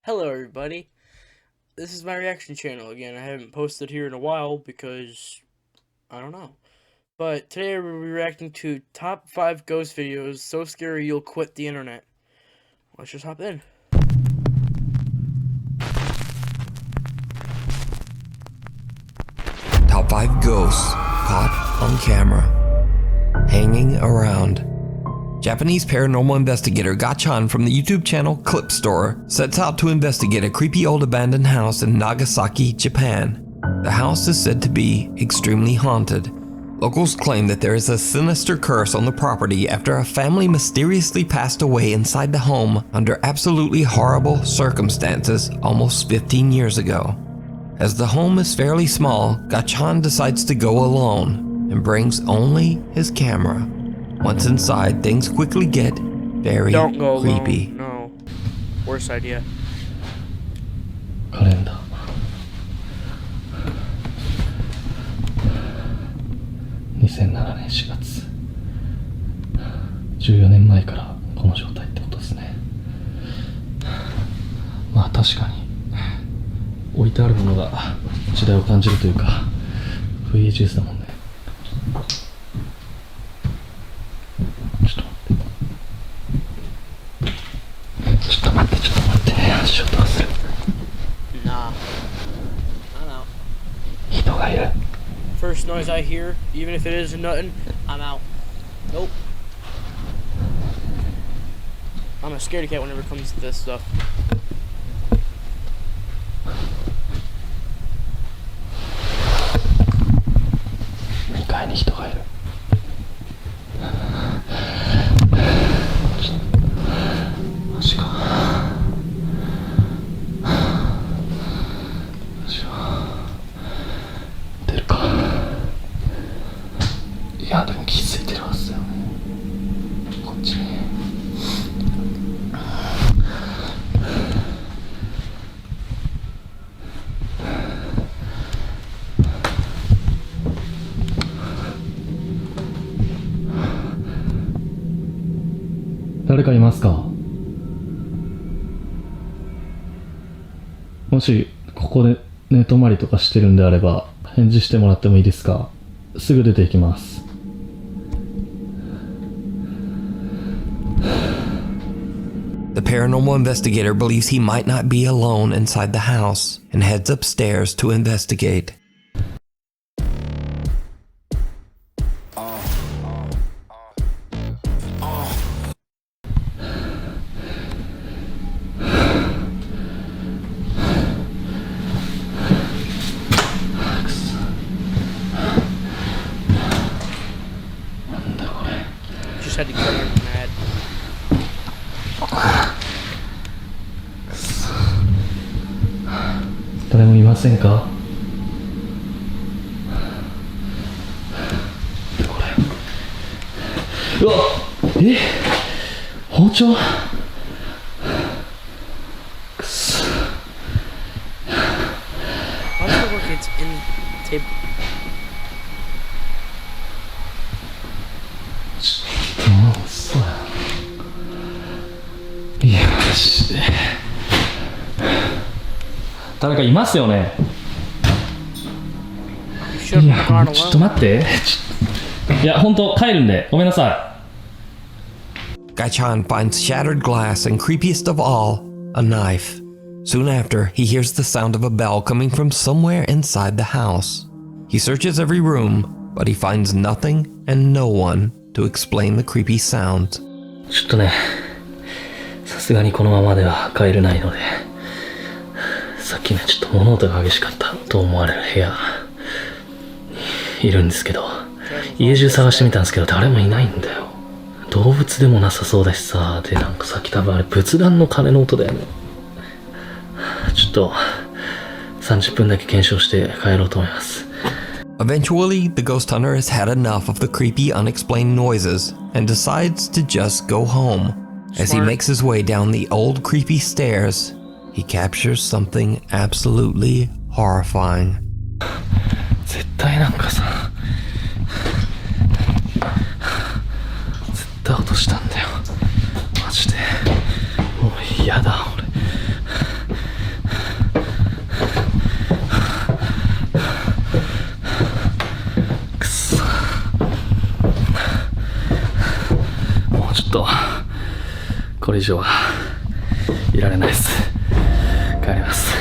Hello everybody, this is my reaction channel again. I haven't posted here in a while because, I don't know. But today we'll be reacting to top 5 ghost videos so scary you'll quit the internet. Let's just hop in. Top 5 ghosts caught on camera. Hanging around. Japanese paranormal investigator Gachan from the YouTube channel Clip Store sets out to investigate a creepy old abandoned house in Nagasaki, Japan. The house is said to be extremely haunted. Locals claim that there is a sinister curse on the property after a family mysteriously passed away inside the home under absolutely horrible circumstances almost 15 years ago. As the home is fairly small, Gachan decides to go alone and brings only his camera. Once inside, things quickly get very Don't go creepy. Alone. No. Worst idea. カレンダー2007年4月14年前からこの状態ってことですね。まあ確かに置いてあるものが時代を感じるというか VHS だもんね。ちょっと待って足音がする。 Nah. I'm out. 人がいる。 First noise I hear, even if it is nothing, I'm out. Nope. I'm a scaredy cat whenever it comes to this stuff. 2階に人がいる。マジか。出るか。いやでも気づいてるはずだよね。こっちに。誰かいますか？もしここで寝泊まりとかしてるんであれば返事してもらってもいいですか？すぐ出て行きます。The paranormal investigator believes he might not be alone inside the house and heads upstairs to investigate. Just had to clear your mad. 誰もいませんか？これ。うわ！包丁？くそ。How does it work? It's in the table. そうや。いやマジで。誰かいますよね。 You should い have や gone ちょっと alone. 待って。いや本当帰るんでごめんなさい。 Gachan finds shattered glass and, creepiest of all, a knife. Soon after, he hears the sound of a bell coming from somewhere inside the house. He searches every room, but he finds nothing and no one to explain the creepy sounds. ちょっとね、さすがにこのままでは帰れないので、さっきねちょっと物音が激しかったと思われる部屋にいるんですけど、家中探してみたんですけど誰もいないんだよ。動物でもなさそうだしさ、でなんかさっき多分あれ仏壇の鐘の音だよね。ちょっと30分だけ検証して帰ろうと思います。 Eventually, the ghost hunter has had enough of the creepy, unexplained noises and decides to just go home. As he makes his way down the old, creepy stairs, he captures something absolutely horrifying. 絶対なんかさ、絶対落としたんだよ。マジで。もう嫌だ、俺。とこれ以上はいられないです。帰ります。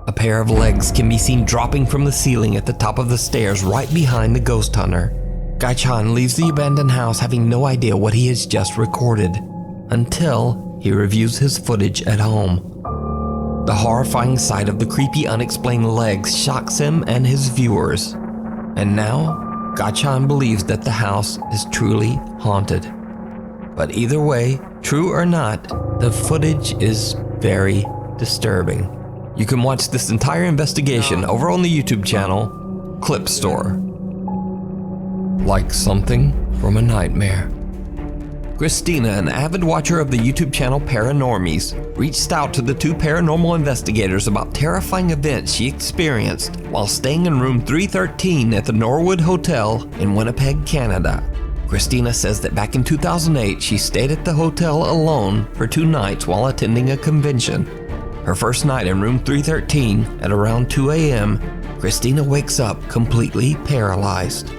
A pair of legs can be seen dropping from the ceiling at the top of the stairs right behind the ghost hunter. Gai-chan leaves the abandoned house having no idea what he has just recorded, until he reviews his footage at home. The horrifying sight of the creepy unexplained legs shocks him and his viewers. And now, Gai-chan believes that the house is truly haunted. But either way, true or not, the footage is very disturbing. You can watch this entire investigation over on the YouTube channel, Clip Store. Like something from a nightmare. Christina, an avid watcher of the YouTube channel Paranormies, reached out to the two paranormal investigators about terrifying events she experienced while staying in room 313 at the Norwood Hotel in Winnipeg, Canada. Christina says that back in 2008, she stayed at the hotel alone for 2 nights while attending a convention. Her first night in room 313 at around 2 a.m., Christina wakes up completely paralyzed.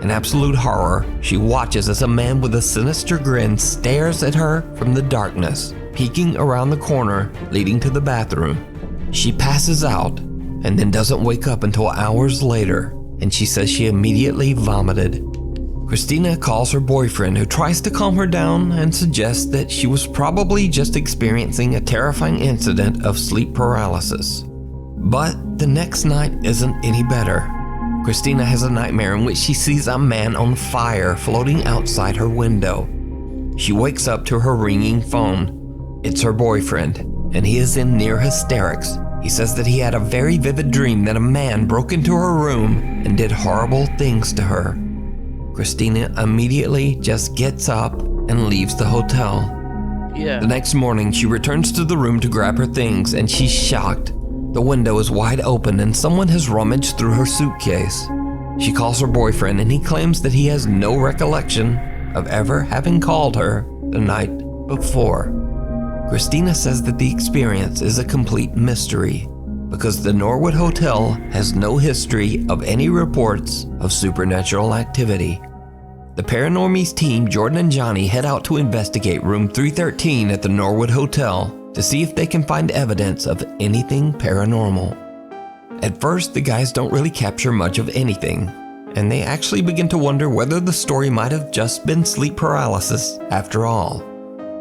In absolute horror, she watches as a man with a sinister grin stares at her from the darkness, peeking around the corner leading to the bathroom. She passes out and then doesn't wake up until hours later, and she says she immediately vomited. Christina calls her boyfriend, who tries to calm her down and suggests that she was probably just experiencing a terrifying incident of sleep paralysis. But the next night isn't any better. Christina has a nightmare in which she sees a man on fire floating outside her window. She wakes up to her ringing phone. It's her boyfriend, and he is in near hysterics. He says that he had a very vivid dream that a man broke into her room and did horrible things to her. Christina immediately just gets up and leaves the hotel. Yeah. The next morning, she returns to the room to grab her things, and she's shocked. The window is wide open and someone has rummaged through her suitcase. She calls her boyfriend and he claims that he has no recollection of ever having called her the night before. Christina says that the experience is a complete mystery because the Norwood Hotel has no history of any reports of supernatural activity. The Paranormies team, Jordan and Johnny, head out to investigate room 313 at the Norwood Hotel to see if they can find evidence of anything paranormal. At first, the guys don't really capture much of anything, and they actually begin to wonder whether the story might have just been sleep paralysis after all.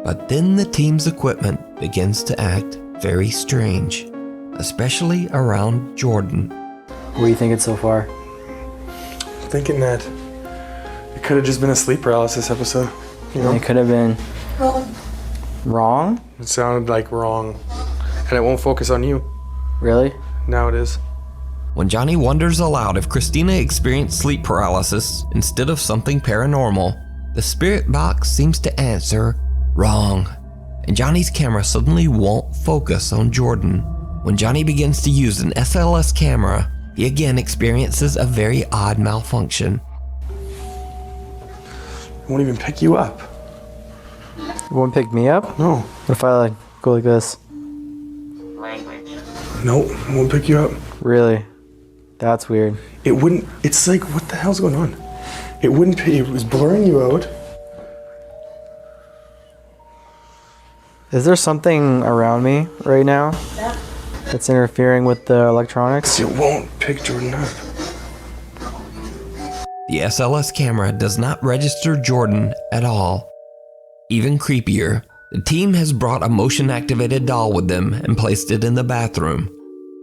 But then the team's equipment begins to act very strange, especially around Jordan. What are you thinking so far? Thinking that it could have just been a sleep paralysis episode. You know? It could have been wrong? It sounded like wrong. And it won't focus on you. Really? Now it is. When Johnny wonders aloud if Christina experienced sleep paralysis instead of something paranormal, the spirit box seems to answer wrong, and Johnny's camera suddenly won't focus on Jordan. When Johnny begins to use an SLS camera, he again experiences a very odd malfunction. It won't even pick you up. It won't pick me up? No. What if I like go like this? Nope, it won't pick you up. Really? That's weird. It wouldn't, it's like, what the hell's going on? It wouldn't, it was blurring you out. Is there something around me right now that's interfering with the electronics? It won't pick Jordan up. The SLS camera does not register Jordan at all. Even creepier, the team has brought a motion-activated doll with them and placed it in the bathroom.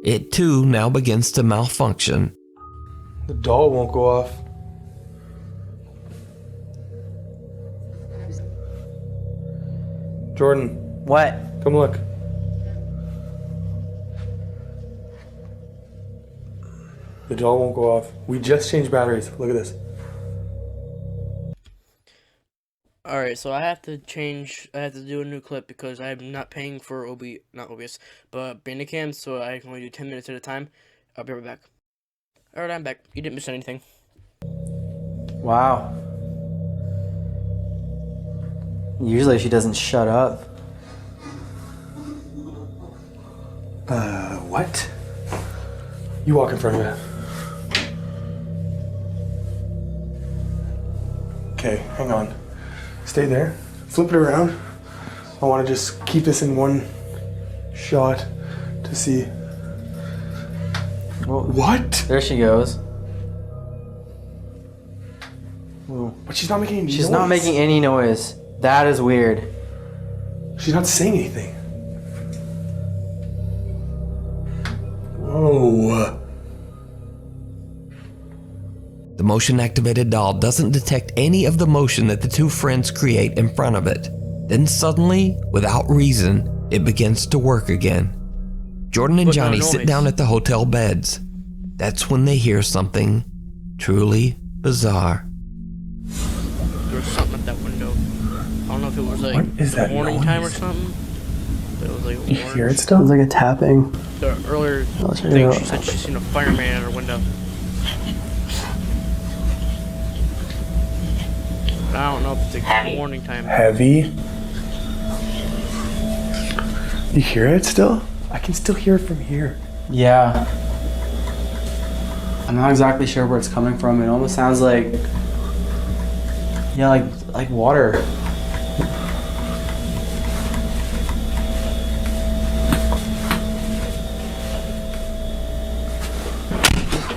It too now begins to malfunction. The doll won't go off. Jordan, What? come look. The doll won't go off. We just changed batteries. Look at this. Alright, so I have to do a new clip because I'm not paying for not OBS, but Bandicam, so I can only do 10 minutes at a time. I'll be right back. Alright, I'm back. You didn't miss anything. Wow. Usually she doesn't shut up. What? You walk in front of it. Okay, hang on. Stay there. Flip it around. I want to just keep this in one shot to see. Well, What? there she goes. Whoa. But she's not making any noise. She's not making any noise. That is weird. She's not saying anything. Whoa. The motion activated doll doesn't detect any of the motion that the two friends create in front of it. Then suddenly, without reason, it begins to work again. Jordan and But no Johnny sit noise. down at the hotel beds. That's when they hear something truly bizarre. There was something at that window. I don't know if it was like What is that morning time or noise? something. But it was like You orange. hear it still? Sounds like a tapping. The earlier Oh, check it thing, out. she said she seen a fireman at her window. But I don't know if it's like morning time. Heavy. You hear it still? I can still hear it from here. Yeah. I'm not exactly sure where it's coming from. It almost sounds like, yeah, like water.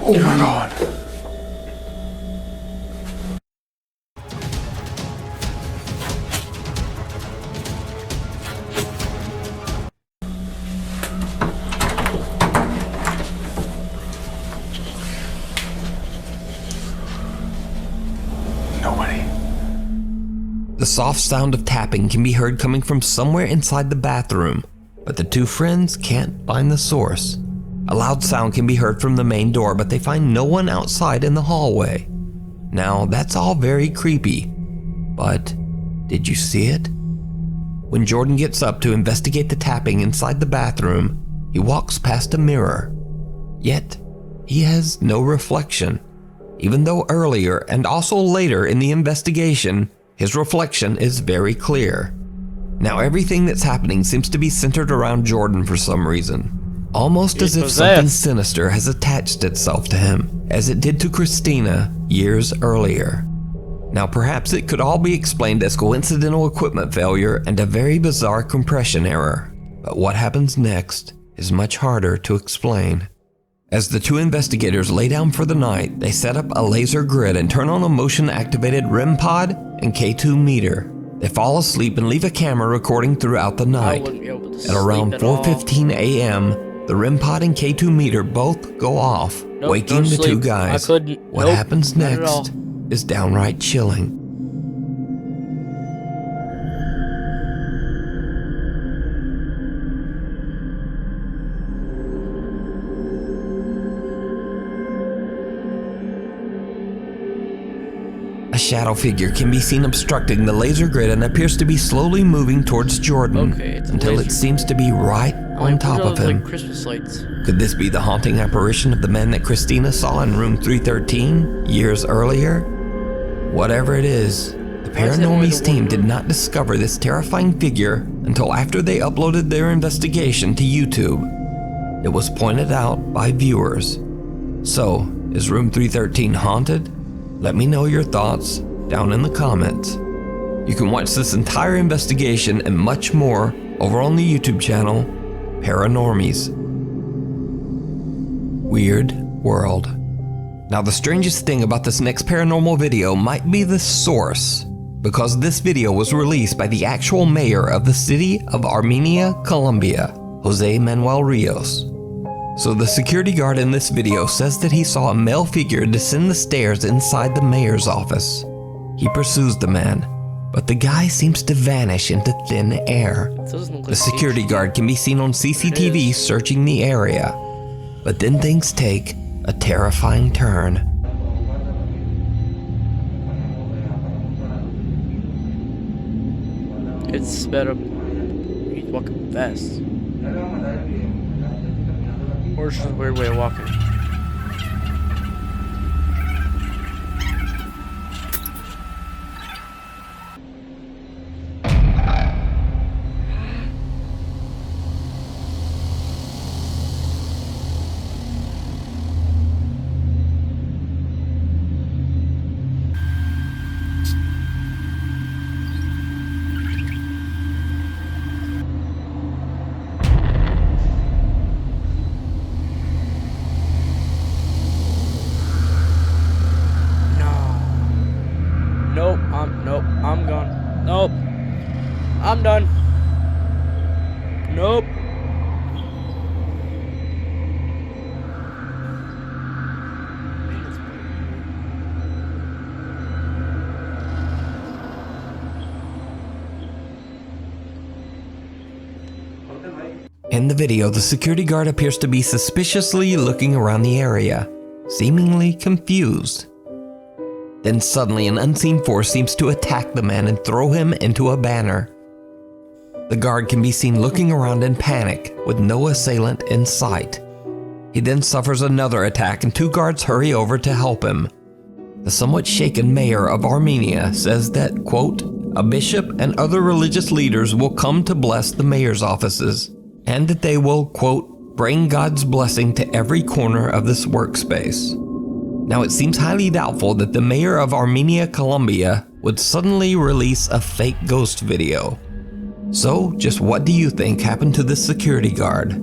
Oh my god. Nobody. The soft sound of tapping can be heard coming from somewhere inside the bathroom, but the two friends can't find the source. A loud sound can be heard from the main door, but they find no one outside in the hallway. Now, that's all very creepy, but did you see it? When Jordan gets up to investigate the tapping inside the bathroom, he walks past a mirror. Yet, he has no reflection, even though earlier and also later in the investigation, his reflection is very clear. Now everything that's happening seems to be centered around Jordan for some reason. Almost as if something sinister has attached itself to him, as it did to Christina years earlier. Now perhaps it could all be explained as coincidental equipment failure and a very bizarre compression error. But what happens next is much harder to explain. As the two investigators lay down for the night, they set up a laser grid and turn on a motion-activated REM pod and K2 meter. They fall asleep and leave a camera recording throughout the I night. wouldn't be able to At sleep around at all. 4:15 a.m., the REM pod and K2 meter both go off, Nope, waking no the two sleep. guys. I couldn't. What Nope, happens not at all. next is downright chilling. A shadow figure can be seen obstructing the laser grid and appears to be slowly moving towards Jordan Okay, it's a until laser. it seems to be right on top of him. Like Christmas lights. Could this be the haunting apparition of the man that Christina saw in room 313 years earlier? Whatever it is, the Why is that Paranormies only team one did room? not discover this terrifying figure until after they uploaded their investigation to YouTube. It was pointed out by viewers. So, is room 313 haunted? Let me know your thoughts down in the comments. You can watch this entire investigation and much more over on the YouTube channel, Paranormies. Weird World. Now the strangest thing about this next paranormal video might be the source, because this video was released by the actual mayor of the city of Armenia, Colombia, Jose Manuel Rios. So the security guard in this video says that he saw a male figure descend the stairs inside the mayor's office. He pursues the man, but the guy seems to vanish into thin air. It doesn't look The like security HD. guard can be seen on CCTV is. searching the area, but then things take a terrifying turn. It's sped up. He's walking fast. Or it's just a weird way of walking. Nope, I'm gone. Nope. I'm done. Nope. In the video, the security guard appears to be suspiciously looking around the area, seemingly confused. Then suddenly an unseen force seems to attack the man and throw him into a banner. The guard can be seen looking around in panic, with no assailant in sight. He then suffers another attack and 2 guards hurry over to help him. The somewhat shaken mayor of Armenia says that, quote, a bishop and other religious leaders will come to bless the mayor's offices, and that they will, quote, bring God's blessing to every corner of this workspace. Now, it seems highly doubtful that the mayor of Armenia, Colombia, would suddenly release a fake ghost video. So, just what do you think happened to this security guard?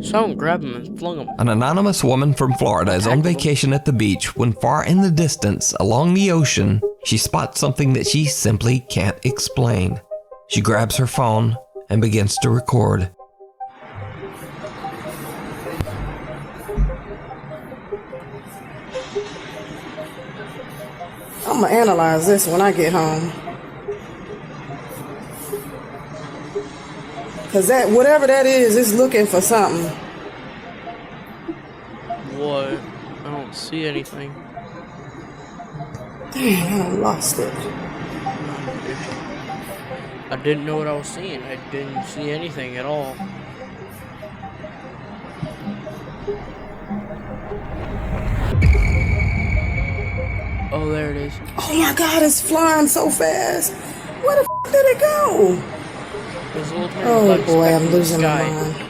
Someone grabbed him and flung him. An anonymous woman from Florida is on vacation at the beach when far in the distance, along the ocean, she spots something that she simply can't explain. She grabs her phone and begins to record. I'm gonna analyze this when I get home. Cause that, whatever that is looking for something. What? I don't see anything. Damn, I lost it. I didn't know what I was seeing. I didn't see anything at all. Oh, there it is. Oh my God, it's flying so fast. Where the f did it go? There's a little tiny Oh black boy, speck I'm in the losing my sky. mind.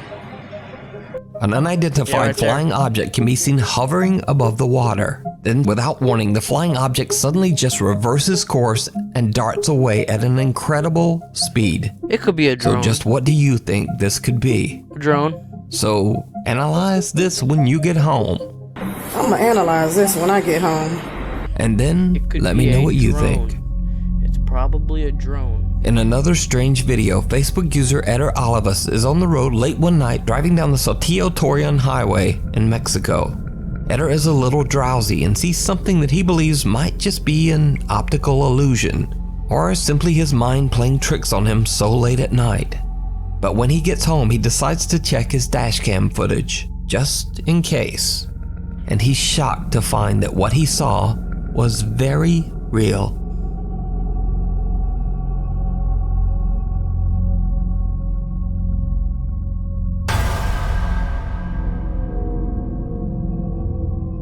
An unidentified Yeah, right there. flying object can be seen hovering above the water. Then, without warning, the flying object suddenly just reverses course and darts away at an incredible speed. It could be a So drone. just what do you think this could be? A drone. So, analyze this when you get home. I'm gonna analyze this when I get home. And then, It could let be me know a what you drone. think. It's probably a drone. In another strange video, Facebook user Eder Olivas is on the road late one night driving down the Saltillo-Torreon highway in Mexico. Eder is a little drowsy and sees something that he believes might just be an optical illusion, or simply his mind playing tricks on him so late at night. But when he gets home, he decides to check his dashcam footage, just in case. And he's shocked to find that what he saw was very real.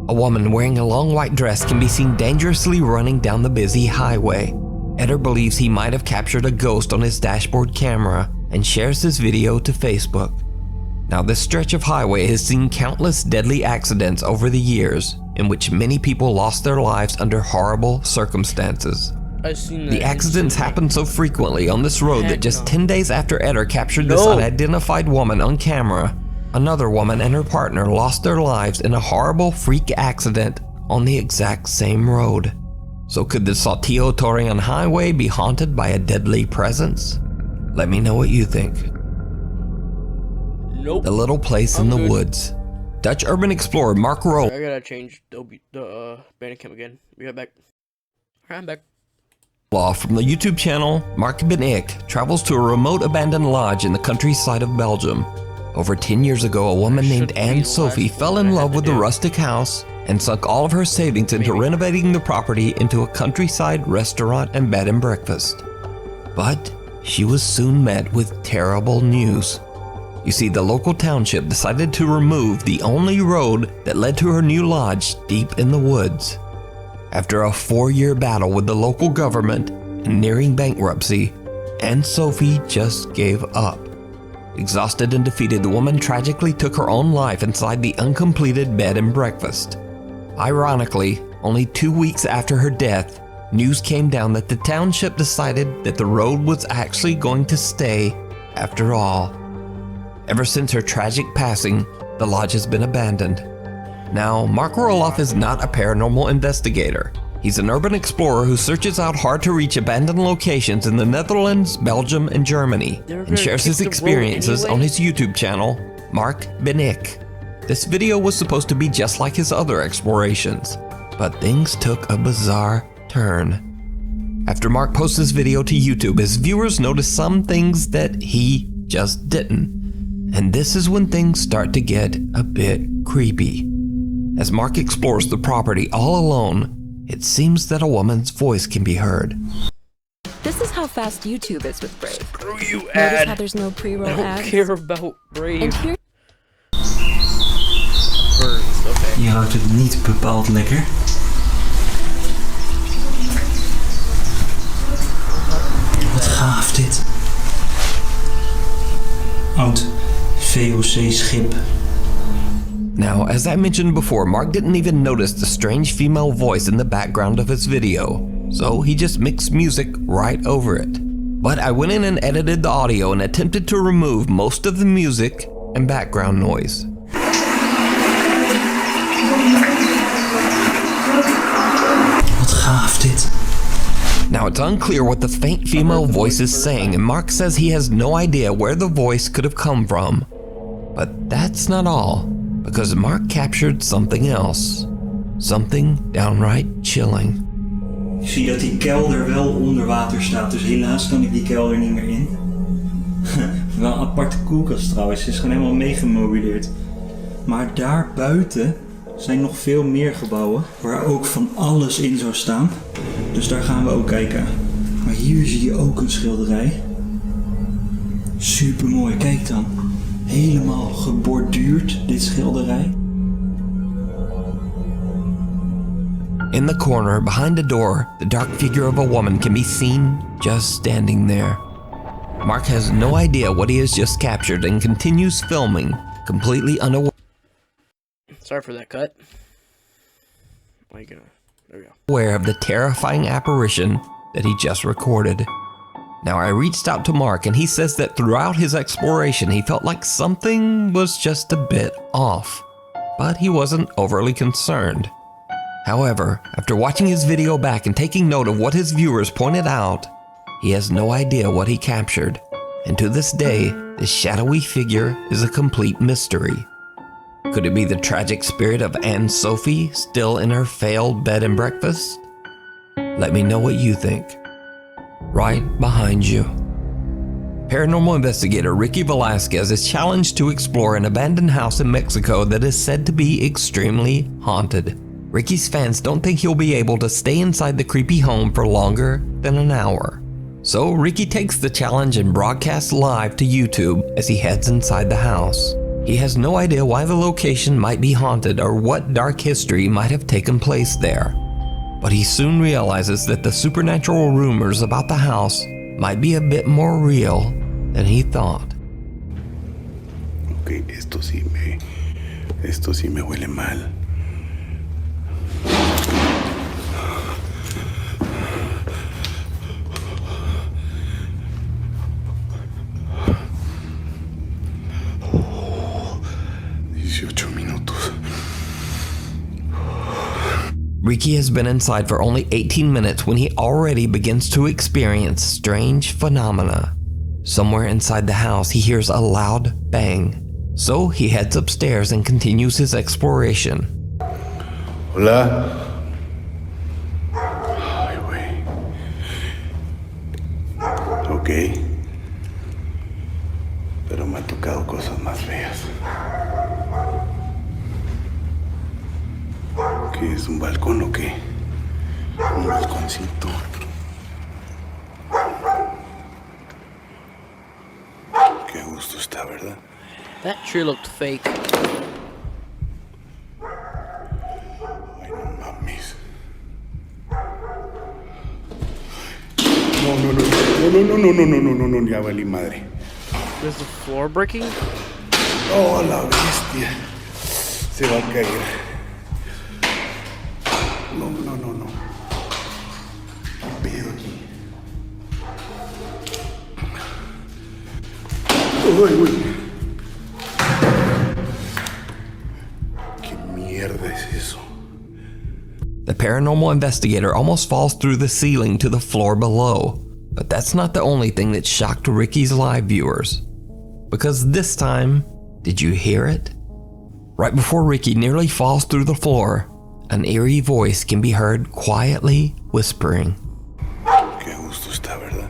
A woman wearing a long white dress can be seen dangerously running down the busy highway. Eder believes he might have captured a ghost on his dashboard camera and shares this video to Facebook. Now, this stretch of highway has seen countless deadly accidents over the years in which many people lost their lives under horrible circumstances. I've seen that. The accidents happen so frequently on this road that Heck just no. 10 days after Eder captured this No. unidentified woman on camera, another woman and her partner lost their lives in a horrible freak accident on the exact same road. So could the Saltillo-Torreon highway be haunted by a deadly presence? Let me know what you think. Nope. The little place in I'm the good. woods. Dutch urban explorer Mark Roll I gotta change the Bandicam again. Be right back. Alright, I'm back. Law from the YouTube channel Mark Ben Ik travels to a remote abandoned lodge in the countryside of Belgium. Over 10 years ago, a woman named Should be Anne the Sophie last fell one in I had love to with the do. rustic house and sunk all of her savings into Maybe. renovating the property into a countryside restaurant and bed and breakfast. But she was soon met with terrible news. You see, the local township decided to remove the only road that led to her new lodge deep in the woods. After a 4-year battle with the local government and nearing bankruptcy, Anne Sophie just gave up. Exhausted and defeated, the woman tragically took her own life inside the uncompleted bed and breakfast. Ironically, only 2 weeks after her death, news came down that the township decided that the road was actually going to stay after all. Ever since her tragic passing, the lodge has been abandoned. Now, Mark Roloff is not a paranormal investigator. He's an urban explorer who searches out hard-to-reach abandoned locations in the Netherlands, Belgium, and Germany, and shares his experiences on his YouTube channel, Mark Benik. This video was supposed to be just like his other explorations, but things took a bizarre turn. After Mark posts this video to YouTube, his viewers noticed some things that he just didn't. And this is when things start to get a bit creepy. As Mark explores the property all alone, it seems that a woman's voice can be heard. This is how fast YouTube is with Brave. Screw you, Notice ad. how there's no pre-roll I don't ads? care about Brave. And here Birds, okay. Je ruikt het niet bepaald lekker. Wat gaaf dit. Oud VOC-schip. Now, as I mentioned before, Mark didn't even notice the strange female voice in the background of his video, so he just mixed music right over it. But I went in and edited the audio and attempted to remove most of the music and background noise. Wat gaaf dit. Now, it's unclear what the faint female voice is saying, and Mark says he has no idea where the voice could have come from. But that's not all, because Mark captured something else. Something downright chilling. Ik zie dat die kelder wel onder water staat, dus helaas kan ik die kelder niet meer in. Wel een aparte koelkast trouwens, het is gewoon helemaal meegemobileerd. Maar daar buiten zijn nog veel meer gebouwen waar ook van alles in zou staan. Dus daar gaan we ook kijken. Maar hier zie je ook een schilderij. Super mooi, kijk dan. Helemaal geborduurd, dit schilderij. In the corner, behind the door, the dark figure of a woman can be seen just standing there. Mark has no idea what he has just captured and continues filming, completely unaware Sorry for that cut. There we go. of the terrifying apparition that he just recorded. Now, I reached out to Mark, and he says that throughout his exploration, he felt like something was just a bit off, but he wasn't overly concerned. However, after watching his video back and taking note of what his viewers pointed out, he has no idea what he captured, and to this day, this shadowy figure is a complete mystery. Could it be the tragic spirit of Anne Sophie still in her failed bed and breakfast? Let me know what you think. Right behind you. Paranormal investigator Ricky Velasquez is challenged to explore an abandoned house in Mexico that is said to be extremely haunted. Ricky's fans don't think he'll be able to stay inside the creepy home for longer than an hour. So Ricky takes the challenge and broadcasts live to YouTube as he heads inside the house. He has no idea why the location might be haunted or what dark history might have taken place there. But he soon realizes that the supernatural rumors about the house might be a bit more real than he thought. Ok, esto sí me huele mal. Ricky has been inside for only 18 minutes when he already begins to experience strange phenomena. Somewhere inside the house, he hears a loud bang. So he heads upstairs and continues his exploration. Hola. Ay, güey. Ok. Pero me ha tocado cosas más feas. ¿Qué es un balcón o qué? Un balconcito. Qué gusto está, ¿verdad? That tree looked fake. Ay, no mames. No, ya valí madre. Is the floor breaking? Oh, la bestia. Se va a caer. No. ¿Qué pedo aquí? Uy, güey. ¿Qué mierda es eso? The paranormal investigator almost falls through the ceiling to the floor below. But that's not the only thing that shocked Ricky's live viewers. Because this time, did you hear it? Right before Ricky nearly falls through the floor, an eerie voice can be heard quietly whispering. Qué gusto está, ¿verdad?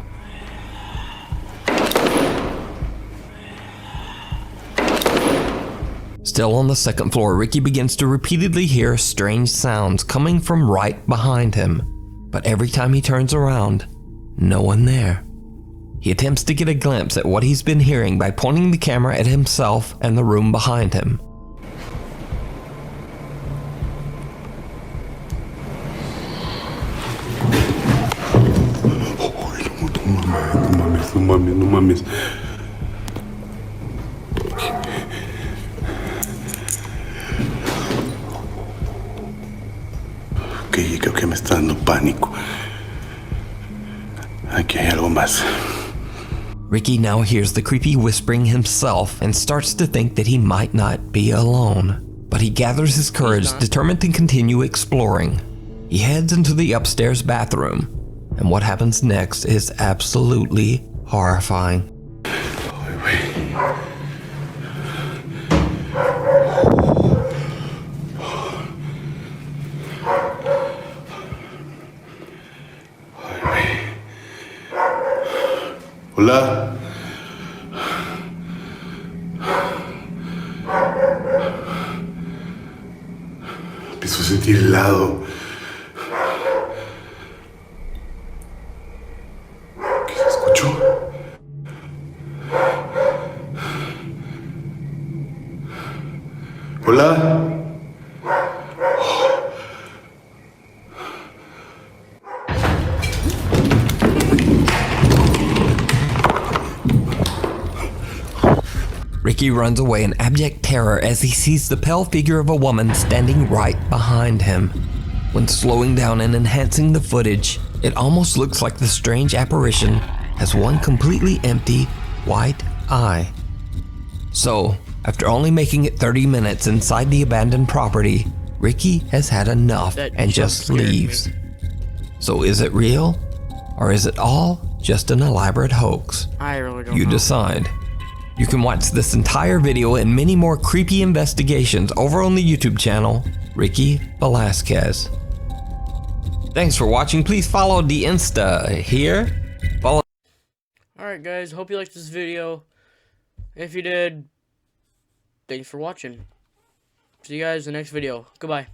Still on the second floor, Ricky begins to repeatedly hear strange sounds coming from right behind him. But every time he turns around, no one there. He attempts to get a glimpse at what he's been hearing by pointing the camera at himself and the room behind him. No mames. Ok, creo que me está dando pánico. Aquí hay algo más. Ricky now hears the creepy whispering himself and starts to think that he might not be alone. But he gathers his courage, determined to continue exploring. He heads into the upstairs bathroom, and what happens next is absolutely horrifying. Hola. Empiezo a sentir helado. ¿Qué se escuchó? Hola. Ricky runs away in abject terror as he sees the pale figure of a woman standing right behind him. When slowing down and enhancing the footage, it almost looks like the strange apparition has one completely empty white eye. So, after only making it 30 minutes inside the abandoned property, Ricky has had enough and just leaves. So is it real? Or is it all just an elaborate hoax? I really don't know. You decide. You can watch this entire video and many more creepy investigations over on the YouTube channel, Ricky Velasquez. Thanks for watching. Please follow the Insta here. Follow. Alright guys, hope you liked this video. If you did, thanks for watching. See you guys in the next video. Goodbye.